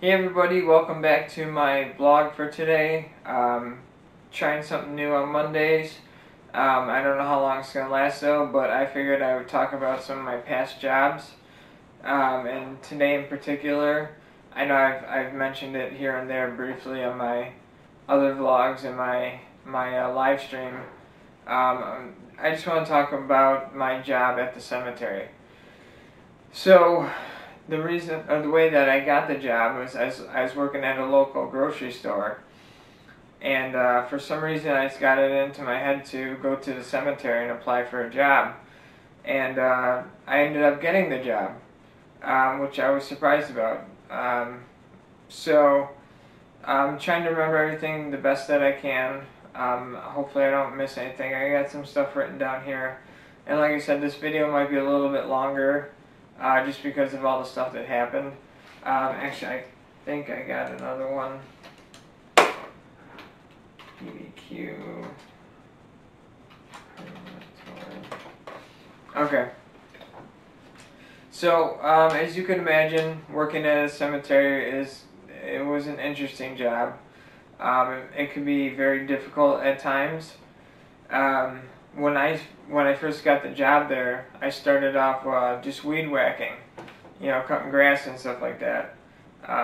Hey everybody, welcome back to my vlog for today. Trying something new on Mondays. I don't know how long it's going to last though, but I figured I would talk about some of my past jobs. And today in particular, I know I've mentioned it here and there briefly on my other vlogs and my live stream. I just want to talk about my job at the cemetery. So, the reason, or the way that I got the job was I was working at a local grocery store, and for some reason I just got it into my head to go to the cemetery and apply for a job, and I ended up getting the job, which I was surprised about. So I'm trying to remember everything the best that I can. Hopefully I don't miss anything. I got some stuff written down here, and like I said, this video might be a little bit longer. Just because of all the stuff that happened. Actually, I think I got another one. PBQ. Okay. So, as you can imagine, working at a cemetery it was an interesting job. It could be very difficult at times. When I first got the job there, I started off just weed whacking, cutting grass and stuff like that.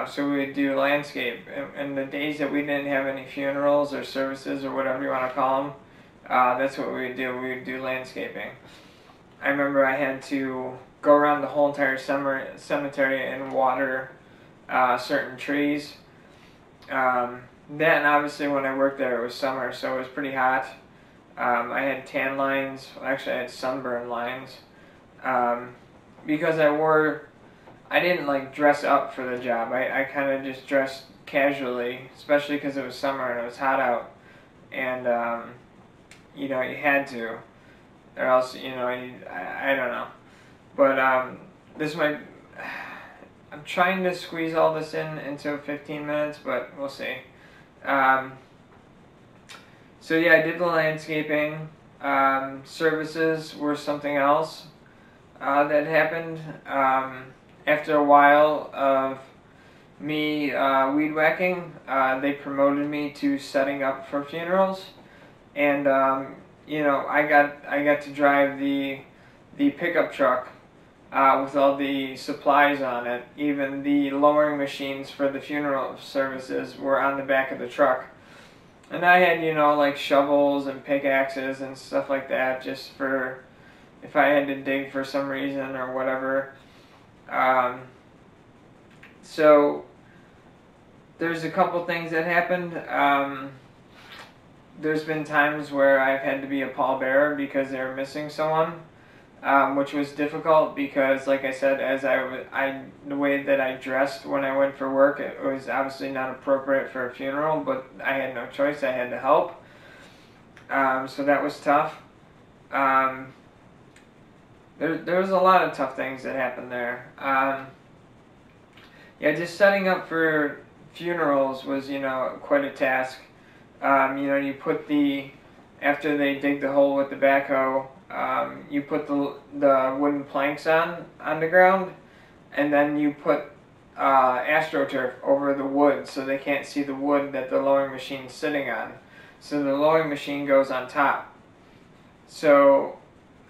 So we would do landscape, and the days that we didn't have any funerals or services or whatever you want to call them, that's what we would do. We would do landscaping. I remember I had to go around the whole entire cemetery and water certain trees. Then obviously when I worked there it was summer, so it was pretty hot. I had tan lines, actually I had sunburn lines, because I didn't like dress up for the job. I kind of just dressed casually, especially because it was summer and it was hot out, and you had to, or else I don't know, but I'm trying to squeeze all this into 15 minutes, but we'll see. So yeah, I did the landscaping. Services were something else that happened. After a while of me weed whacking, they promoted me to setting up for funerals, and I got to drive the pickup truck with all the supplies on it. Even the lowering machines for the funeral services were on the back of the truck. And I had, like shovels and pickaxes and stuff like that, just for if I had to dig for some reason or whatever. So there's a couple things that happened. There's been times where I've had to be a pallbearer because they were missing someone, which was difficult because, like I said, the way that I dressed when I went for work, it was obviously not appropriate for a funeral, but I had no choice. I had to help. So that was tough. There was a lot of tough things that happened there. Yeah, just setting up for funerals was, quite a task. You put after they dig the hole with the backhoe, you put the wooden planks on the ground, and then you put astroturf over the wood so they can't see the wood that the lowering machine's sitting on. So the lowering machine goes on top. So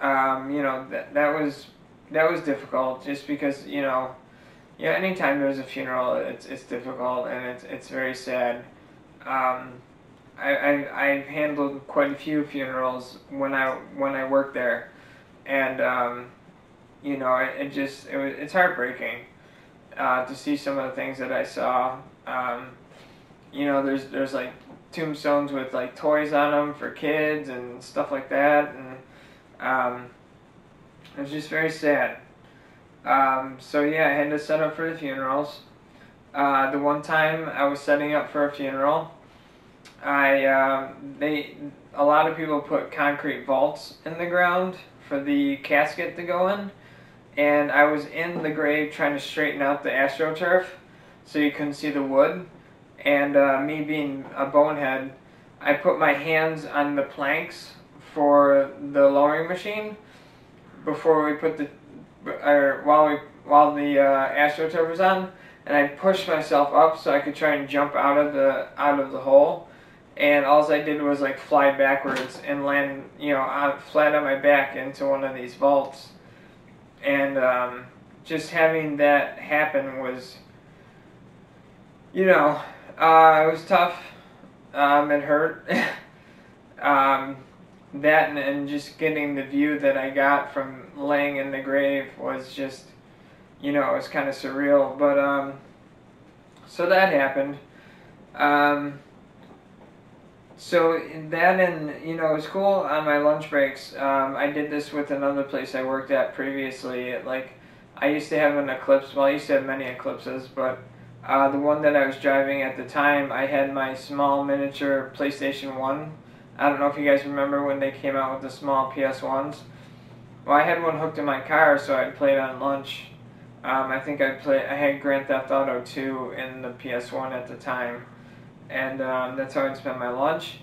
that was difficult, just because anytime there's a funeral it's difficult, and it's very sad. I've handled quite a few funerals when I worked there, and it's heartbreaking to see some of the things that I saw. There's like tombstones with like toys on them for kids and stuff like that, and it was just very sad. So yeah, I had to set up for the funerals. The one time I was setting up for a funeral, a lot of people put concrete vaults in the ground for the casket to go in, and I was in the grave trying to straighten out the astroturf so you couldn't see the wood, and me being a bonehead, I put my hands on the planks for the lowering machine before we put while the astroturf was on, and I pushed myself up so I could try and jump out of the hole. And all I did was like fly backwards and land, flat on my back into one of these vaults. And just having that happen was, it was tough. It hurt. That and just getting the view that I got from laying in the grave was just, it was kind of surreal. But so that happened. So that, and it was cool on my lunch breaks. I did this with another place I worked at previously. I used to have an eclipse. Well, I used to have many eclipses, but the one that I was driving at the time, I had my small miniature PlayStation 1. I don't know if you guys remember when they came out with the small PS1s. Well, I had one hooked in my car, so I'd play it on lunch. I think I had Grand Theft Auto 2 in the PS1 at the time. And that's how I'd spend my lunch.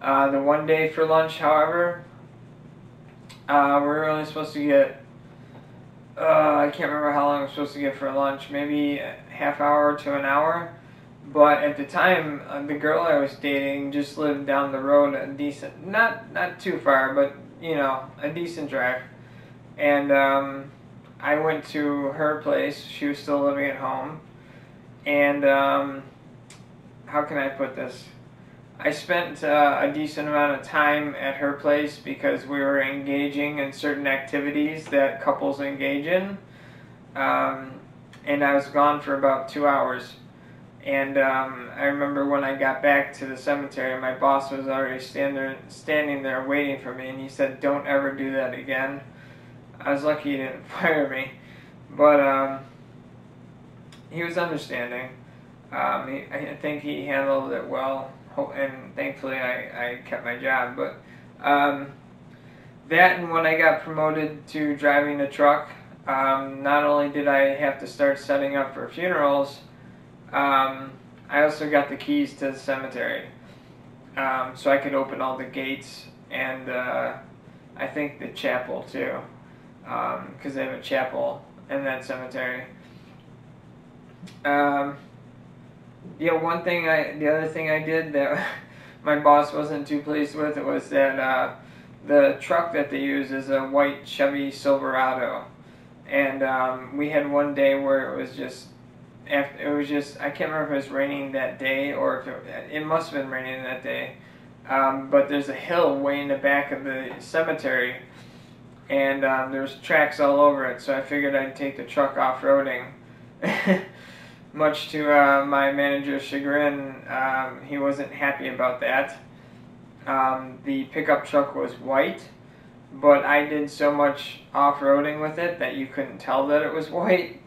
The one day for lunch, however, we were only supposed to get, I can't remember how long we were supposed to get for lunch, maybe a half hour to an hour. But at the time, the girl I was dating just lived down the road a decent, not too far, but, a decent drive. And I went to her place. She was still living at home. And how can I put this? I spent a decent amount of time at her place because we were engaging in certain activities that couples engage in. And I was gone for about 2 hours. And I remember when I got back to the cemetery, my boss was already standing there waiting for me, and he said, "Don't ever do that again." I was lucky he didn't fire me, but he was understanding. I think he handled it well, and thankfully I kept my job. But that, and when I got promoted to driving the truck, not only did I have to start setting up for funerals, I also got the keys to the cemetery, so I could open all the gates, and I think the chapel too, because they have a chapel in that cemetery. The other thing I did that my boss wasn't too pleased with, it was that the truck that they use is a white Chevy Silverado, and we had one day where it was just, I can't remember if it was raining that day or if it must have been raining that day, but there's a hill way in the back of the cemetery, and there's tracks all over it, so I figured I'd take the truck off-roading. Much to my manager's chagrin, he wasn't happy about that. The pickup truck was white, but I did so much off-roading with it that you couldn't tell that it was white.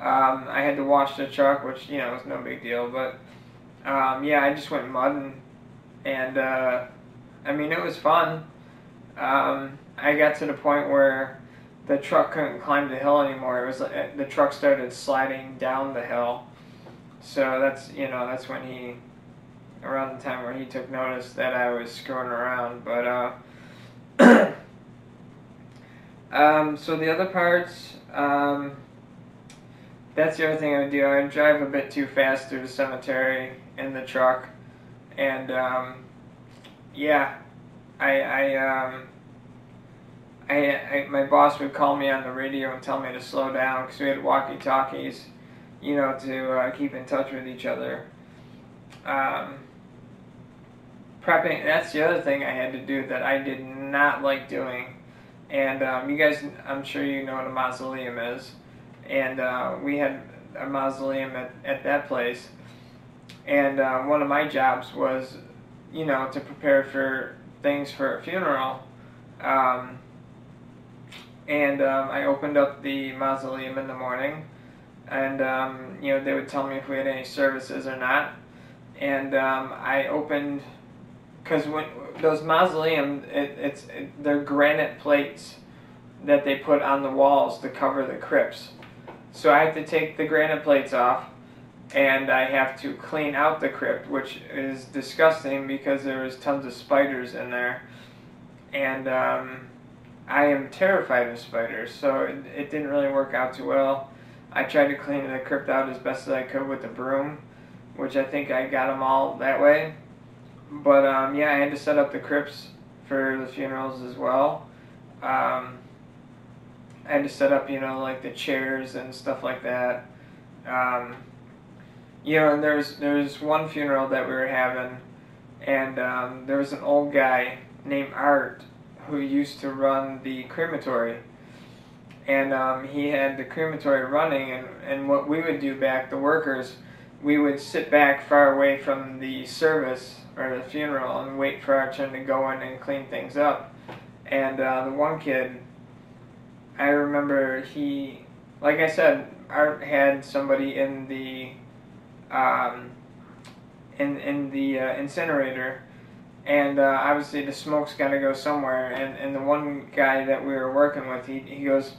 I had to wash the truck, which, was no big deal, but I just went mudding, and it was fun. I got to the point where the truck couldn't climb the hill anymore. It was the truck started sliding down the hill. So that's when around the time where he took notice that I was screwing around. But so the other parts, that's the other thing I would do. I would drive a bit too fast through the cemetery in the truck, and my boss would call me on the radio and tell me to slow down because we had walkie-talkies, to keep in touch with each other. Prepping, that's the other thing I had to do that I did not like doing. And you guys, I'm sure you know what a mausoleum is. And we had a mausoleum at that place. And one of my jobs was, to prepare for things for a funeral. I opened up the mausoleum in the morning, and they would tell me if we had any services or not. And I opened, because when those mausoleums, they're granite plates that they put on the walls to cover the crypts. So I have to take the granite plates off, and I have to clean out the crypt, which is disgusting because there was tons of spiders in there. And I am terrified of spiders, so it didn't really work out too well. I tried to clean the crypt out as best as I could with the broom, which I think I got them all that way. But yeah, I had to set up the crypts for the funerals as well. I had to set up, like the chairs and stuff like that. And there's one funeral that we were having, and there was an old guy named Art who used to run the crematory. And he had the crematory running, and what we would do back, the workers, we would sit back far away from the service or the funeral and wait for our turn to go in and clean things up. And the one kid, I remember like I said, Art had somebody in the incinerator, and obviously the smoke's got to go somewhere. And the one guy that we were working with, he goes,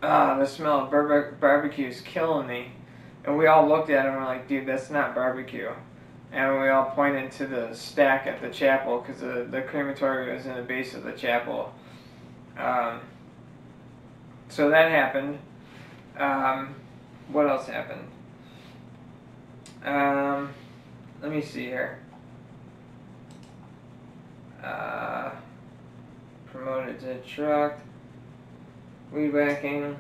the smell of barbecue is killing me. And we all looked at him and were like, dude, that's not barbecue. And we all pointed to the stack at the chapel, because the crematory was in the base of the chapel. So that happened. What else happened? Let me see here. Promoted to truck. Weed whacking.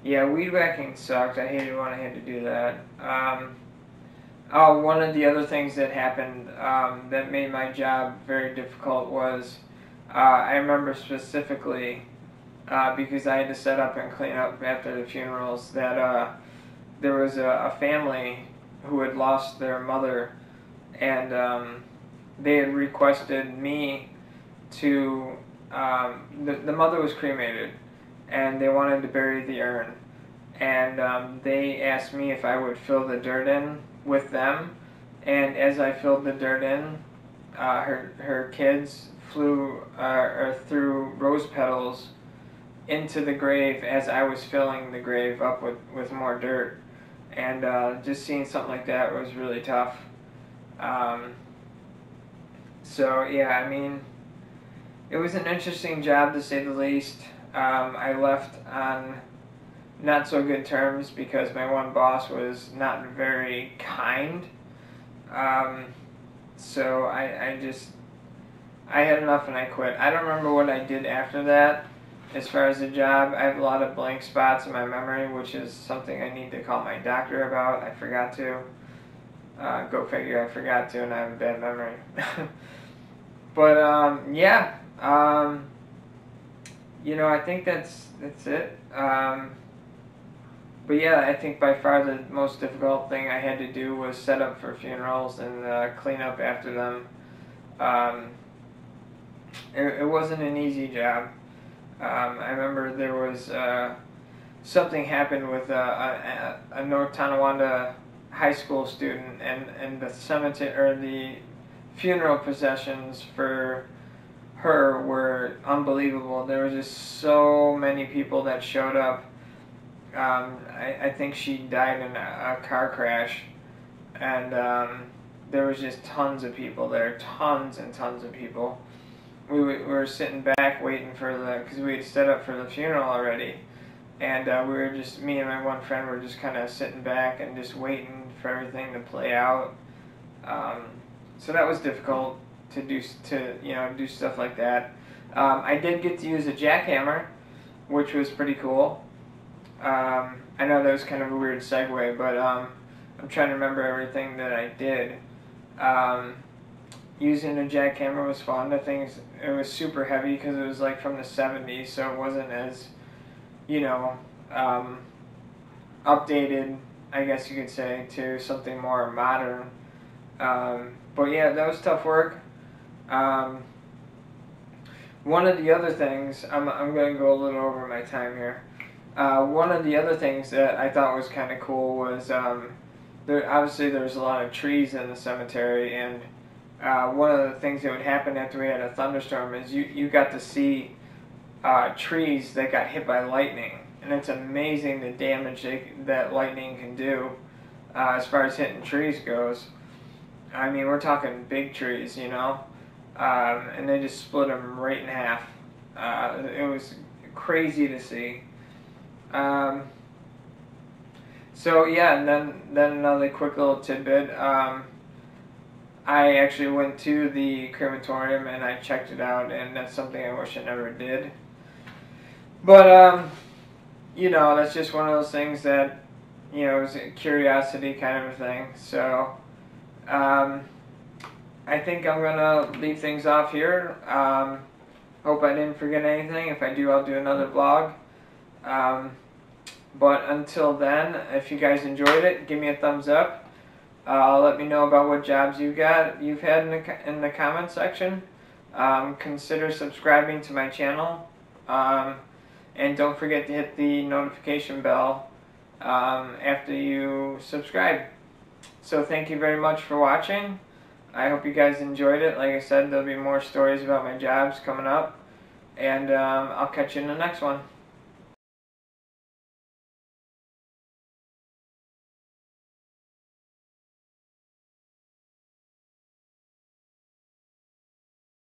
Yeah, weed whacking sucked. I hated when I had to do that. One of the other things that happened that made my job very difficult was, I remember specifically, because I had to set up and clean up after the funerals, that there was a family who had lost their mother, and they had requested me to, the mother was cremated, and they wanted to bury the urn, and they asked me if I would fill the dirt in with them. And as I filled the dirt in, her kids threw rose petals into the grave as I was filling the grave up with more dirt. And just seeing something like that was really tough. So yeah, I mean, it was an interesting job, to say the least. I left on not so good terms because my one boss was not very kind. So I had enough and I quit. I don't remember what I did after that as far as the job. I have a lot of blank spots in my memory, which is something I need to call my doctor about. I forgot to. Go figure, I forgot to, and I have a bad memory. But yeah, I think that's it. But yeah, I think by far the most difficult thing I had to do was set up for funerals and clean up after them. It wasn't an easy job. I remember there was something happened with a North Tonawanda high school student, and the cemetery, or the funeral processions for her were unbelievable. There were just so many people that showed up. I think she died in a car crash, and there was just tons of people there, tons and tons of people. We were sitting back waiting for because we had set up for the funeral already, and we were just, me and my one friend were just kind of sitting back and just waiting for everything to play out. So that was difficult to do stuff like that. I did get to use a jackhammer, which was pretty cool. I know that was kind of a weird segue, but I'm trying to remember everything that I did. Using a jackhammer was fun. I think it was super heavy because it was like from the 70s, so it wasn't as, updated, I guess you could say, to something more modern. But yeah, that was tough work. One of the other things, I'm going to go a little over my time here. One of the other things that I thought was kind of cool was, obviously there's a lot of trees in the cemetery, and one of the things that would happen after we had a thunderstorm is you got to see trees that got hit by lightning. And it's amazing the damage that lightning can do as far as hitting trees goes. I mean, we're talking big trees, and they just split them right in half. It was crazy to see. So yeah, and then another quick little tidbit. I actually went to the crematorium and I checked it out, and that's something I wish I never did. But you know, that's just one of those things that, you know, is a curiosity kind of a thing. So I think I'm gonna leave things off here. Hope I didn't forget anything. If I do, I'll do another vlog. But until then, if you guys enjoyed it, give me a thumbs up. Let me know about what jobs you've had in the comment section. Consider subscribing to my channel, and don't forget to hit the notification bell after you subscribe. So thank you very much for watching. I hope you guys enjoyed it. Like I said, there'll be more stories about my jobs coming up, and I'll catch you in the next one.